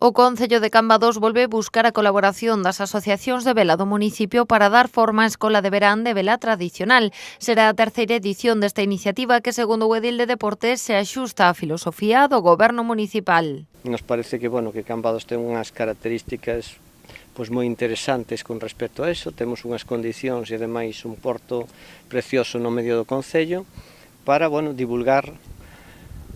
O Concello de Cambados volve buscar a colaboración das asociacións de vela do municipio para dar forma á Escola de Verán de Vela Tradicional. Será a terceira edición desta iniciativa que, segundo o edil de Deportes, se axusta á filosofía do Goberno municipal. Nos parece que, que Cambados ten unhas características moi interesantes con respecto a eso. Temos unhas condicións e, ademais, un porto precioso no medio do concello para, divulgar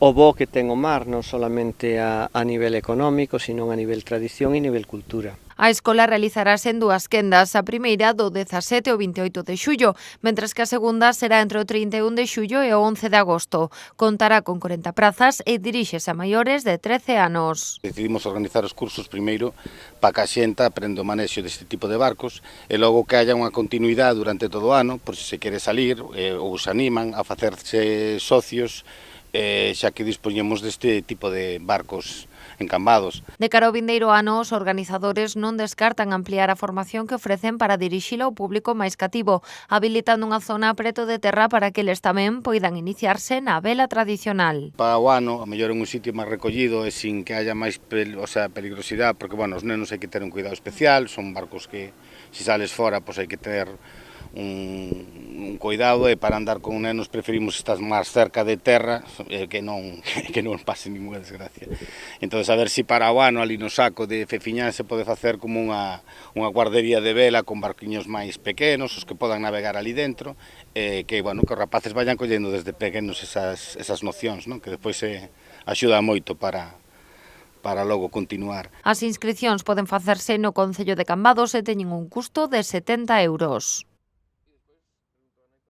o bo que ten o mar, non solamente a nivel económico, sino a nivel tradición e nivel cultura. A escola realizarase en dúas quendas, a primeira do 17 ao 28 de xullo, mentras que a segunda será entre o 31 de xullo e o 11 de agosto. Contará con 40 prazas e diríxese a maiores de 13 anos. Decidimos organizar os cursos primeiro para que a xenta aprenda o manexo deste tipo de barcos e logo que haya unha continuidade durante todo o ano, por se se quere salir ou se animan a facerse socios, xa que dispoñemos deste tipo de barcos en Cambados. De cara ao vindeiro ano, os organizadores non descartan ampliar a formación que ofrecen para dirixila ao público máis cativo, habilitando unha zona preto de terra para que eles tamén poidan iniciarse na vela tradicional. Para o ano, a mellor en un sitio máis recollido e sin que haya máis peligrosidade, porque, os nenos hai que ter un cuidado especial, son barcos que, se sales fora, hai que ter un cuidado, e para andar con nenos preferimos estar máis cerca de terra que non pase ninguna desgracia. Entón, a ver se para o ano ali no saco de Fefiñán se pode facer como unha guardería de vela con barquiños máis pequenos, os que podan navegar ali dentro, que os rapaces vayan collendo desde pequenos esas nocións, que despois axuda moito para logo continuar. As inscricións poden facerse no Concello de Cambados e teñen un custo de 70 €.